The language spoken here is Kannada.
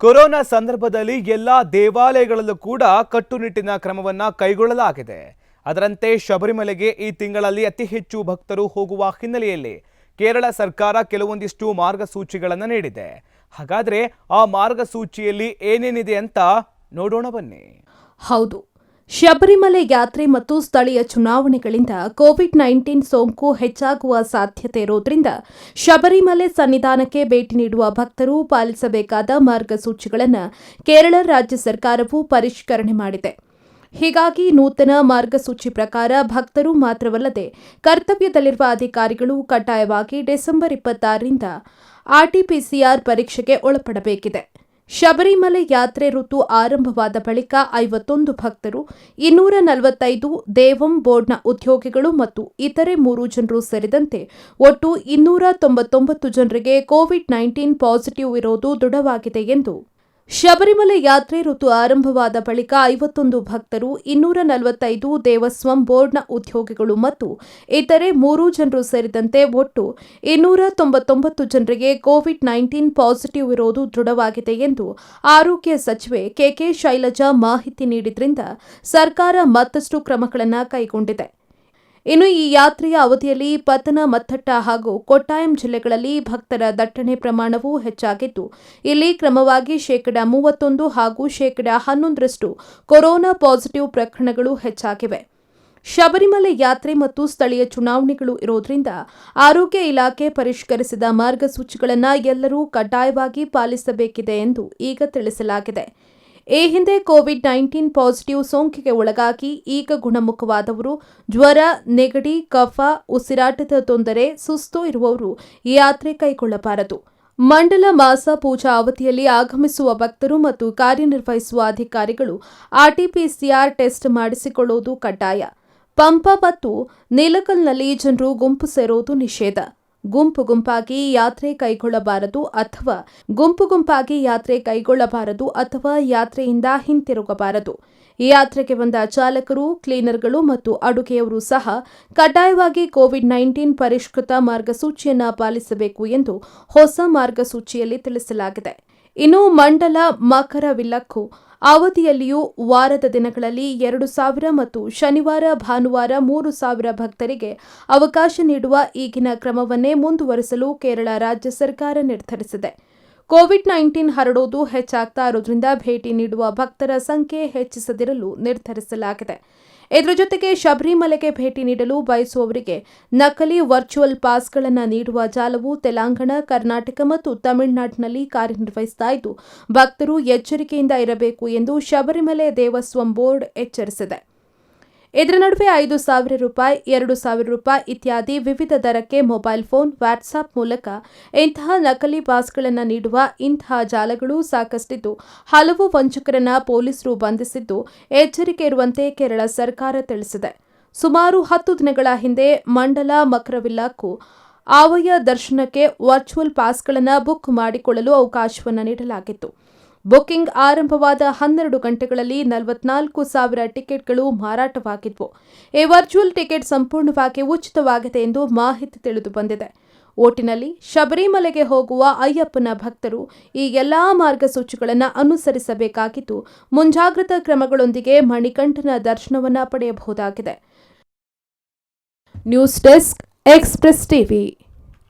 ಕೊರೋನಾ ಸಂದರ್ಭದಲ್ಲಿ ಎಲ್ಲಾ ದೇವಾಲಯಗಳಲ್ಲೂ ಕೂಡ ಕಟ್ಟುನಿಟ್ಟಿನ ಕ್ರಮವನ್ನ ಕೈಗೊಳ್ಳಲಾಗಿದೆ. ಅದರಂತೆ ಶಬರಿಮಲೆಗೆ ಈ ತಿಂಗಳಲ್ಲಿ ಅತಿ ಹೆಚ್ಚು ಭಕ್ತರು ಹೋಗುವ ಹಿನ್ನೆಲೆಯಲ್ಲಿ ಕೇರಳ ಸರ್ಕಾರ ಕೆಲವೊಂದಿಷ್ಟು ಮಾರ್ಗಸೂಚಿಗಳನ್ನು ನೀಡಿದೆ. ಹಾಗಾದ್ರೆ ಆ ಮಾರ್ಗಸೂಚಿಯಲ್ಲಿ ಏನೇನಿದೆ ಅಂತ ನೋಡೋಣ ಬನ್ನಿ. ಹೌದು, ಶಬರಿಮಲೆ ಯಾತ್ರೆ ಮತ್ತು ಸ್ಥಳೀಯ ಚುನಾವಣೆಗಳಿಂದ ಕೋವಿಡ್-19 ಸೋಂಕು ಹೆಚ್ಚಾಗುವ ಸಾಧ್ಯತೆ ಇರೋದ್ರಿಂದ ಶಬರಿಮಲೆ ಸನ್ನಿಧಾನಕ್ಕೆ ಭೇಟಿ ನೀಡುವ ಭಕ್ತರು ಪಾಲಿಸಬೇಕಾದ ಮಾರ್ಗಸೂಚಿಗಳನ್ನು ಕೇರಳ ರಾಜ್ಯ ಸರ್ಕಾರವು ಪರಿಷ್ಕರಣೆ ಮಾಡಿದೆ. ಹೀಗಾಗಿ ನೂತನ ಮಾರ್ಗಸೂಚಿ ಪ್ರಕಾರ ಭಕ್ತರು ಮಾತ್ರವಲ್ಲದೆ ಕರ್ತವ್ಯದಲ್ಲಿರುವ ಅಧಿಕಾರಿಗಳು ಕಡ್ಡಾಯವಾಗಿ ಡಿಸೆಂಬರ್ 26ರಿಂದ ಆರ್ಟಿಪಿಸಿಆರ್ ಪರೀಕ್ಷೆಗೆ ಒಳಪಡಬೇಕಿದೆ. ಶಬರಿಮಲೆ ಯಾತ್ರೆ ಋತು ಆರಂಭವಾದ ಬಳಿಕ 51 ಭಕ್ತರು, 245 ದೇವಂ ಬೋರ್ಡ್ನ ಉದ್ಯೋಗಿಗಳು ಮತ್ತು ಇತರೆ 3 ಜನರು ಸೇರಿದಂತೆ ಒಟ್ಟು 299 ಜನರಿಗೆ ಕೋವಿಡ್-19 ಪಾಸಿಟಿವ್ ಇರೋದು ದೃಢವಾಗಿದೆ ಎಂದು ಶಬರಿಮಲೆ ಯಾತ್ರೆ ಋತು ಆರಂಭವಾದ ಬಳಿಕ 51 ಭಕ್ತರು, 245 ದೇವಸ್ವಂ ಬೋರ್ಡ್ನ ಉದ್ಯೋಗಿಗಳು ಮತ್ತು ಇತರೆ 3 ಜನರು ಸೇರಿದಂತೆ ಒಟ್ಟು 299 ಜನರಿಗೆ ಕೋವಿಡ್-19 ಪಾಸಿಟಿವ್ ಇರೋದು ದೃಢವಾಗಿದೆ ಎಂದು ಆರೋಗ್ಯ ಸಚಿವೆ ಕೆಕೆ ಶೈಲಜಾ ಮಾಹಿತಿ ನೀಡಿದ್ರಿಂದ ಸರ್ಕಾರ ಮತ್ತಷ್ಟು ಕ್ರಮಗಳನ್ನು ಕೈಗೊಂಡಿದೆ. ಇನ್ನು ಈ ಯಾತ್ರೆಯ ಅವಧಿಯಲ್ಲಿ ಪತನಮಥಿಟ್ಟ ಹಾಗೂ ಕೊಟ್ಟಾಯಂ ಜಿಲ್ಲೆಗಳಲ್ಲಿ ಭಕ್ತರ ದಟ್ಟಣೆ ಪ್ರಮಾಣವೂ ಹೆಚ್ಚಾಗಿದ್ದು, ಇಲ್ಲಿ ಕ್ರಮವಾಗಿ 31% ಹಾಗೂ 11% ಕೊರೋನಾ ಪಾಸಿಟಿವ್ ಪ್ರಕರಣಗಳು ಹೆಚ್ಚಾಗಿವೆ. ಶಬರಿಮಲೆ ಯಾತ್ರೆ ಮತ್ತು ಸ್ಥಳೀಯ ಚುನಾವಣೆಗಳು ಇರೋದ್ರಿಂದ ಆರೋಗ್ಯ ಇಲಾಖೆ ಪರಿಷ್ಕರಿಸಿದ ಮಾರ್ಗಸೂಚಿಗಳನ್ನು ಎಲ್ಲರೂ ಕಡ್ಡಾಯವಾಗಿ ಪಾಲಿಸಬೇಕಿದೆ ಎಂದು ಈಗ ತಿಳಿಸಲಾಗಿದೆ. ಈ ಹಿಂದೆ ಕೋವಿಡ್-19 ಪಾಸಿಟಿವ್ ಸೋಂಕಿಗೆ ಒಳಗಾಗಿ ಈಗ ಗುಣಮುಖವಾದವರು, ಜ್ವರ, ನೆಗಡಿ, ಕಫ, ಉಸಿರಾಟದ ತೊಂದರೆ, ಸುಸ್ತು ಇರುವವರು ಈ ಯಾತ್ರೆ ಕೈಗೊಳ್ಳಬಾರದು. ಮಂಡಲ ಮಾಸ ಪೂಜಾ ಅವಧಿಯಲ್ಲಿ ಆಗಮಿಸುವ ಭಕ್ತರು ಮತ್ತು ಕಾರ್ಯನಿರ್ವಹಿಸುವ ಅಧಿಕಾರಿಗಳು ಆರ್ಟಿಪಿಸಿಆರ್ ಟೆಸ್ಟ್ ಮಾಡಿಸಿಕೊಳ್ಳುವುದು ಕಡ್ಡಾಯ. ಪಂಪಾ ಮತ್ತು ನೀಲಕಲ್ನಲ್ಲಿ ಜನರು ಗುಂಪು ಸೇರುವುದು ನಿಷೇಧ. ಗುಂಪಾಗಿ ಯಾತ್ರೆ ಕೈಗೊಳ್ಳಬಾರದು ಅಥವಾ ಯಾತ್ರೆಯಿಂದ ಹಿಂತಿರುಗಬಾರದು. ಈ ಯಾತ್ರೆಗೆ ಬಂದ ಚಾಲಕರು, ಕ್ಲೀನರ್ಗಳು ಮತ್ತು ಅಡುಗೆಯವರು ಸಹ ಕಡ್ಡಾಯವಾಗಿ ಕೋವಿಡ್-19 ಪರಿಷ್ಕೃತ ಮಾರ್ಗಸೂಚಿಯನ್ನು ಪಾಲಿಸಬೇಕು ಎಂದು ಹೊಸ ಮಾರ್ಗಸೂಚಿಯಲ್ಲಿ ತಿಳಿಸಲಾಗಿದೆ. ಇನ್ನು ಮಂಡಲ ಮಕರವಿಲಕ್ಕು ಅವಧಿಯಲ್ಲಿಯೂ ವಾರದ ದಿನಗಳಲ್ಲಿ 2,000 ಮತ್ತು ಶನಿವಾರ ಭಾನುವಾರ 3,000 ಭಕ್ತರಿಗೆ ಅವಕಾಶ ನೀಡುವ ಈಗಿನ ಕ್ರಮವನ್ನೇ ಮುಂದುವರಿಸಲು ಕೇರಳ ರಾಜ್ಯ ಸರ್ಕಾರ ನಿರ್ಧರಿಸಿದೆ. ಕೋವಿಡ್-19 ಹರಡೋದು ಹೆಚ್ಚಾಗ್ತಾ ಇರೋದ್ರಿಂದ ಭೇಟಿ ನೀಡುವ ಭಕ್ತರ ಸಂಖ್ಯೆ ಹೆಚ್ಚಿಸದಿರಲು ನಿರ್ಧರಿಸಲಾಗಿದೆ. ಇದರ ಜೊತೆಗೆ ಶಬರಿಮಲೆಗೆ ಭೇಟಿ ನೀಡಲು ಬಯಸುವವರಿಗೆ ನಕಲಿ ವರ್ಚುವಲ್ ಪಾಸ್ಗಳನ್ನು ನೀಡುವ ಜಾಲವು ತೆಲಂಗಾಣ, ಕರ್ನಾಟಕ ಮತ್ತು ತಮಿಳುನಾಡಿನಲ್ಲಿ ಕಾರ್ಯನಿರ್ವಹಿಸ್ತಾ ಇದ್ದು, ಭಕ್ತರು ಎಚ್ಚರಿಕೆಯಿಂದ ಇರಬೇಕು ಎಂದು ಶಬರಿಮಲೆ ದೇವಸ್ವಂ ಬೋರ್ಡ್ ಎಚ್ಚರಿಸಿದೆ. ಇದರ ನಡುವೆ 5,000 ರೂಪಾಯಿ, 2,000 ರೂಪಾಯಿ ಇತ್ಯಾದಿ ವಿವಿಧ ದರಕ್ಕೆ ಮೊಬೈಲ್ ಫೋನ್, ವಾಟ್ಸ್ಆಪ್ ಮೂಲಕ ಇಂತಹ ನಕಲಿ ಪಾಸ್ಗಳನ್ನು ನೀಡುವ ಇಂತಹ ಜಾಲಗಳು ಸಾಕಷ್ಟಿದ್ದು, ಹಲವು ವಂಚಕರನ್ನ ಪೊಲೀಸರು ಬಂಧಿಸಿದ್ದು, ಎಚ್ಚರಿಕೆ ಇರುವಂತೆ ಕೇರಳ ಸರ್ಕಾರ ತಿಳಿಸಿದೆ. ಸುಮಾರು 10 ದಿನಗಳ ಹಿಂದೆ ಮಂಡಲ ಮಕರವಿಲಕ್ಕು ಆವಯ ದರ್ಶನಕ್ಕೆ ವರ್ಚುವಲ್ ಪಾಸ್ಗಳನ್ನು ಬುಕ್ ಮಾಡಿಕೊಳ್ಳಲು ಅವಕಾಶವನ್ನು ನೀಡಲಾಗಿತ್ತು. ಬುಕಿಂಗ್ ಆರಂಭವಾದ 12 ಗಂಟೆಗಳಲ್ಲಿ 44,000 ಟಿಕೆಟ್ಗಳು ಮಾರಾಟವಾಗಿದ್ವು. ಈ ವರ್ಚುವಲ್ ಟಿಕೆಟ್ ಸಂಪೂರ್ಣವಾಗಿ ಉಚಿತವಾಗಿದೆ ಎಂದು ಮಾಹಿತಿ ತಿಳಿದು ಬಂದಿದೆ. ಒಟ್ಟಿನಲ್ಲಿ ಶಬರಿಮಲೆಗೆ ಹೋಗುವ ಅಯ್ಯಪ್ಪನ ಭಕ್ತರು ಈ ಎಲ್ಲಾ ಮಾರ್ಗಸೂಚಿಗಳನ್ನು ಅನುಸರಿಸಬೇಕಾಗಿದ್ದು, ಮುಂಜಾಗ್ರತಾ ಕ್ರಮಗಳೊಂದಿಗೆ ಮಣಿಕಂಠನ ದರ್ಶನವನ್ನು ಪಡೆಯಬಹುದಾಗಿದೆ. News desk, express TV.